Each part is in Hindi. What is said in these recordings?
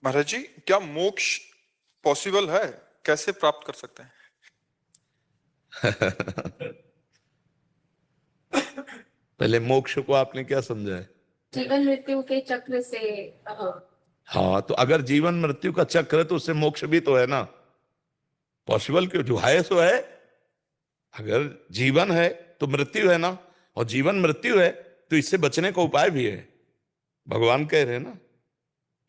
महाराज जी, क्या मोक्ष पॉसिबल है? कैसे प्राप्त कर सकते हैं? पहले मोक्ष को आपने क्या समझा है? जीवन मृत्यु के चक्र से। हाँ, तो अगर जीवन मृत्यु का चक्र है तो उससे मोक्ष भी तो है ना। पॉसिबल क्यों? जो है सो है। अगर जीवन है तो मृत्यु है ना, और जीवन मृत्यु है तो इससे बचने का उपाय भी है। भगवान कह रहे हैं ना,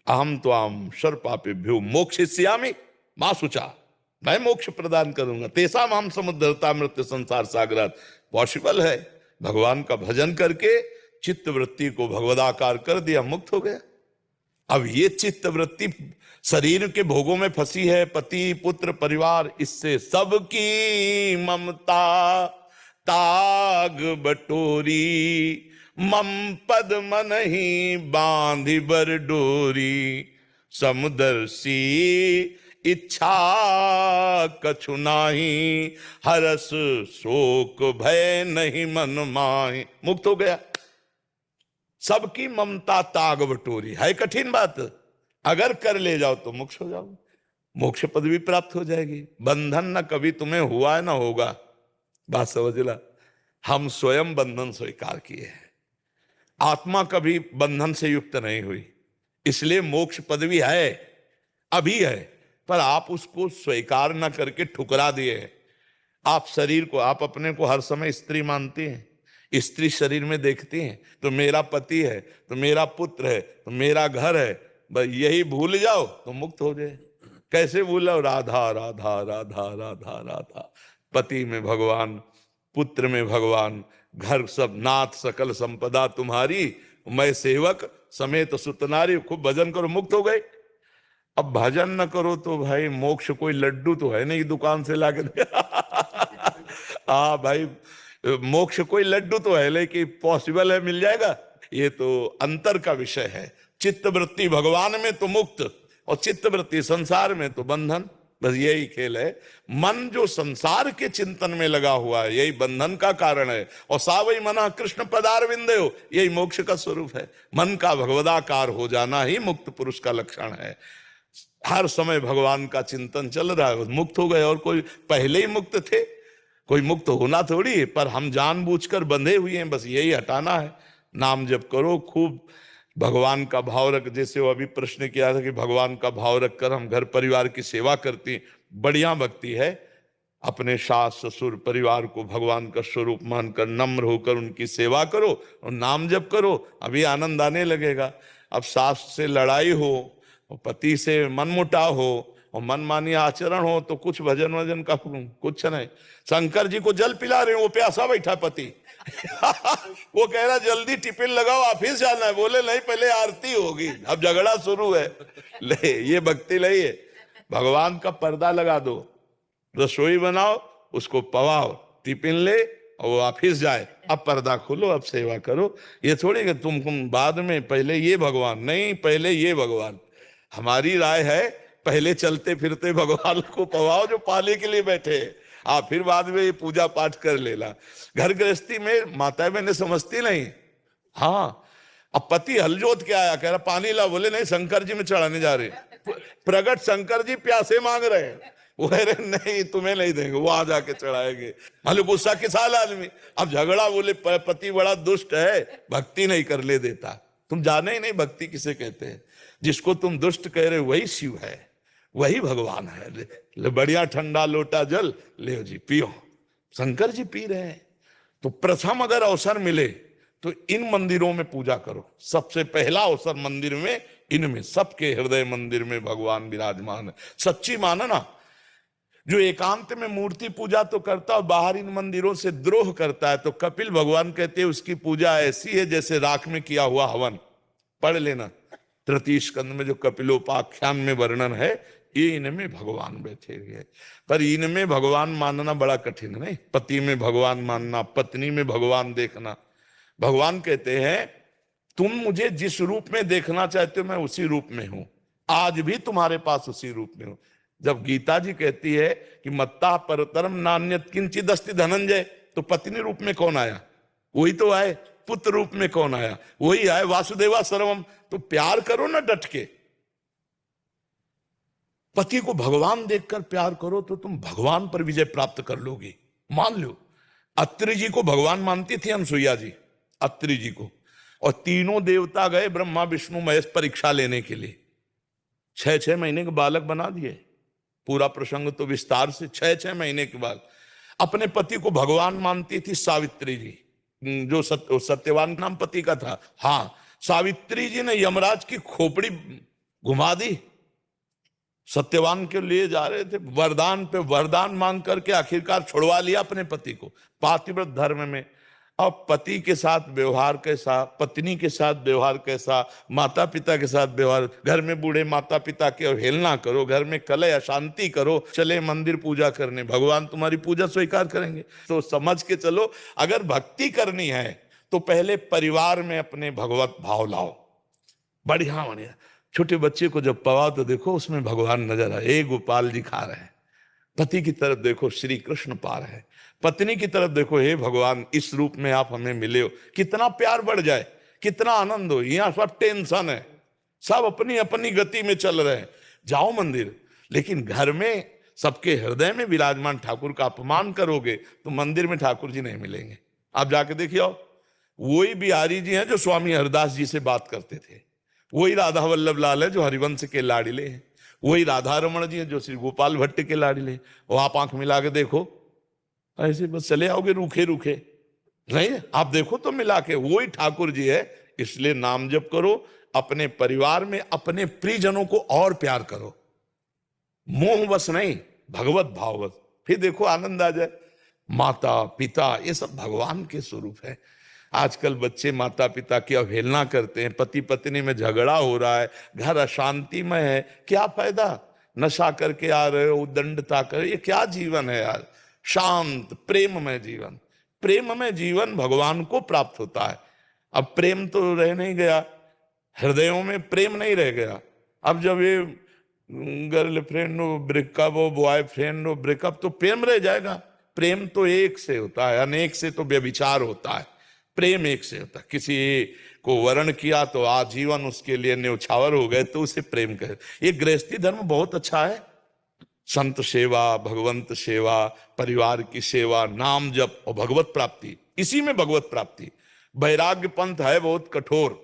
अहम त्वाम सर्वपापेभ्यो मोक्षयिष्यामि मां शुचा, मैं मोक्ष प्रदान करूंगा। तेषाम हम समुद्धरता मृत्यु संसार सागरात। पॉसिबल है। भगवान का भजन करके चित्त वृत्ति को भगवदाकार कर दिया, मुक्त हो गया। अब ये चित्त वृत्ति शरीर के भोगों में फंसी है, पति पुत्र परिवार, इससे सबकी ममता ताग बटोरी, मम पद मन ही बांधि बर डोरी, समुदर्शी इच्छा कछु नाही, हरस शोक भय नहीं मन माहि। मुक्त हो गया। सबकी ममता ताग बटोरी है कठिन बात, अगर कर ले जाओ तो मोक्ष हो जाओ, मोक्ष पदवी प्राप्त हो जाएगी। बंधन न कभी तुम्हें हुआ है ना होगा, बात समझ ला। हम स्वयं बंधन स्वीकार किए हैं, आत्मा कभी बंधन से युक्त नहीं हुई, इसलिए मोक्ष पदवी है, अभी है, पर आप उसको स्वीकार न करके ठुकरा दिए हैं। आप शरीर को, आप अपने को हर समय स्त्री मानती हैं, स्त्री शरीर में देखती हैं तो मेरा पति है, तो मेरा पुत्र है, तो मेरा घर है, बस यही भूल जाओ तो मुक्त हो जाए। कैसे भूलो? राधा राधा राधा राधा राधा, पति में भगवान, पुत्र में भगवान, घर सब नाथ, सकल संपदा तुम्हारी, मैं सेवक समेत सुतनारी। खूब भजन करो, मुक्त हो गए। अब भजन न करो तो भाई मोक्ष कोई लड्डू तो है नहीं दुकान से लाके दे। हाँ भाई, मोक्ष कोई लड्डू तो है लेकिन पॉसिबल है, मिल जाएगा? ये तो अंतर का विषय है। चित्त वृत्ति भगवान में तो मुक्त, और चित्त वृत्ति संसार में तो बंधन। बस यही खेल है। मन जो संसार के चिंतन में लगा हुआ है यही बंधन का कारण है, और सावई मना कृष्ण पदारविंदयो, यही मोक्ष का स्वरूप है। मन का भगवदाकार हो जाना ही मुक्त पुरुष का लक्षण है। हर समय भगवान का चिंतन चल रहा है, मुक्त हो गए। और कोई पहले ही मुक्त थे, कोई मुक्त होना थोड़ी है, पर हम जानबूझकर बंधे हुए हैं, बस यही हटाना है। नाम जप करो, खूब भगवान का भाव रख। जैसे वो अभी प्रश्न किया था कि भगवान का भाव रखकर हम घर परिवार की सेवा करती हैं, बढ़िया भक्ति है। अपने सास ससुर परिवार को भगवान का स्वरूप मानकर नम्र होकर उनकी सेवा करो और नाम जप करो, अभी आनंद आने लगेगा। अब सास से लड़ाई हो और पति से मनमुटाव हो और मनमानी आचरण हो तो कुछ भजन वजन का कुछ नहीं। शंकर जी को जल पिला रहे हो, वो प्यासा बैठा पति वो कह रहा जल्दी टिफिन लगाओ, ऑफिस जाना है। बोले नहीं, पहले आरती होगी। अब झगड़ा शुरू है। ले, ये भक्ति नहीं है। भगवान का पर्दा लगा दो, रसोई बनाओ, उसको पवाओ, टिफिन ले और वो ऑफिस जाए। अब पर्दा खोलो, अब सेवा करो। ये थोड़ी कि तुम बाद में, पहले ये भगवान नहीं, पहले ये भगवान। हमारी राय है पहले चलते फिरते भगवान को पवाओ जो पाले के लिए बैठे, फिर बाद में ये पूजा पाठ कर लेना। घर गृहस्थी में माताएं बहनें समझती नहीं। हाँ, अब पति हलजोत के आया, कह रहा पानी ला। बोले नहीं, शंकर जी में चढ़ाने जा रहे। प्रगट शंकर जी प्यासे मांग रहे हैं, वो कह रहे नहीं तुम्हें नहीं देंगे, वो आ जाके चढ़ाएंगे। मालूम गुस्सा के साल आदमी। अब झगड़ा, बोले पति बड़ा दुष्ट है, भक्ति नहीं कर ले देता। तुम जाने ही नहीं भक्ति किसे कहते हैं। जिसको तुम दुष्ट कह रहे वही शिव है, वही भगवान है। ले बढ़िया ठंडा लोटा जल ले जी, पियो। शंकर जी पी रहे हैं। तो प्रथम अगर अवसर मिले तो इन मंदिरों में पूजा करो। सबसे पहला अवसर मंदिर में, इनमें सबके हृदय मंदिर में भगवान विराजमान है। सच्ची मानना, जो एकांत में मूर्ति पूजा तो करता और बाहर इन मंदिरों से द्रोह करता है, तो कपिल भगवान कहते हैं उसकी पूजा ऐसी है जैसे राख में किया हुआ हवन। पढ़ लेना तृतीय स्कंद में जो कपिलोपाख्यान में वर्णन है, ये इनमें भगवान बैठे हुए। पर इनमें भगवान मानना बड़ा कठिन नहीं। पति में भगवान मानना, पत्नी में भगवान देखना। भगवान कहते हैं तुम मुझे जिस रूप में देखना चाहते हो मैं उसी रूप में हूं, आज भी तुम्हारे पास उसी रूप में हूं। जब गीता जी कहती है कि मत्ता परतरम नान्यत किंचिद अस्ति धनंजय, तो पत्नी रूप में कौन आया? वही तो आए। पुत्र रूप में कौन आया? वही आए। वासुदेवा सर्वम। तो प्यार करो ना डट के, पति को भगवान देखकर प्यार करो तो तुम भगवान पर विजय प्राप्त कर लोगे। मान लो अत्रि जी को भगवान मानती थी अनसुईया जी, अत्रि जी को, और तीनों देवता गए ब्रह्मा विष्णु महेश परीक्षा लेने के लिए। 6-6 महीने के बालक बना दिए। पूरा प्रसंग तो विस्तार से 6-6 महीने के बाद। अपने पति को भगवान मानती थी सावित्री जी, जो सत्यवान नाम पति का था। हाँ, सावित्री जी ने यमराज की खोपड़ी घुमा दी। सत्यवान के लिए जा रहे थे, वरदान पे वरदान मांग करके आखिरकार छुड़वा लिया अपने पति को। पातिव्रत धर्म में अब पति के साथ व्यवहार कैसा, पत्नी के साथ व्यवहार कैसा, माता पिता के साथ व्यवहार, घर में बूढ़े माता पिता की अवहेलना करो, घर में कलह अशांति करो, चले मंदिर पूजा करने, भगवान तुम्हारी पूजा स्वीकार करेंगे। तो समझ के चलो, अगर भक्ति करनी है तो पहले परिवार में अपने भगवत भाव लाओ। बढ़िया बढ़िया छोटे बच्चे को जब पवाओ तो देखो उसमें भगवान नजर आए। ए गोपाल जी खा रहे हैं, पति की तरफ देखो श्री कृष्ण पा रहे हैं, पत्नी की तरफ देखो हे भगवान इस रूप में आप हमें मिले हो। कितना प्यार बढ़ जाए, कितना आनंद हो। यहाँ सब टेंशन है, सब अपनी अपनी गति में चल रहे हैं। जाओ मंदिर, लेकिन घर में सबके हृदय में विराजमान ठाकुर का अपमान करोगे तो मंदिर में ठाकुर जी नहीं मिलेंगे। आप जाके देखिए, वही बिहारी जी हैं जो स्वामी हरदास जी से बात करते थे, वही राधा वल्लभ लाल है जो हरिवंश के लाडिले हैं, वही राधा रमण जी हैं जो श्री गोपाल भट्ट के लाडिले। और आप आंख मिला के देखो, ऐसे बस चले आओगे रूखे रूखे नहीं, आप देखो तो मिला के वही ठाकुर जी है। इसलिए नाम जप करो, अपने परिवार में अपने प्रियजनों को और प्यार करो, मोहवश नहीं, भगवत भाववश। फिर देखो आनंद आ जाए। माता पिता ये सब भगवान के स्वरूप है। आजकल बच्चे माता पिता की अवहेलना करते हैं, पति पत्नी में झगड़ा हो रहा है, घर अशांतिमय है, क्या फायदा? नशा करके आ रहे हो, उद्दंडता कर, ये क्या जीवन है यार? शांत प्रेममय जीवन, प्रेममय जीवन भगवान को प्राप्त होता है। अब प्रेम तो रह नहीं गया, हृदयों में प्रेम नहीं रह गया। अब जब ये गर्लफ्रेंड हो ब्रेकअप हो, बॉयफ्रेंड हो ब्रेकअप, तो प्रेम रह जाएगा? प्रेम तो एक से होता है, अनेक से तो व्यभिचार होता है। प्रेम एक से होता है। किसी को वर्ण किया तो आजीवन उसके लिए न्यौछावर हो गए तो उसे प्रेम कहे। ये गृहस्थी धर्म बहुत अच्छा है। संत सेवा, भगवंत सेवा, परिवार की सेवा, नाम जप और भगवत प्राप्ति, इसी में भगवत प्राप्ति। वैराग्य पंथ है बहुत कठोर,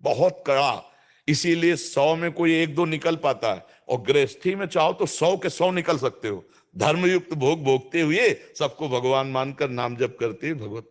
बहुत कड़ा, इसीलिए 100 में कोई 1-2 निकल पाता है, और गृहस्थी में चाहो तो 100 के 100 निकल सकते हो। धर्मयुक्त भोग भोगते हुए सबको भगवान मानकर नाम जप करते हुए भगवत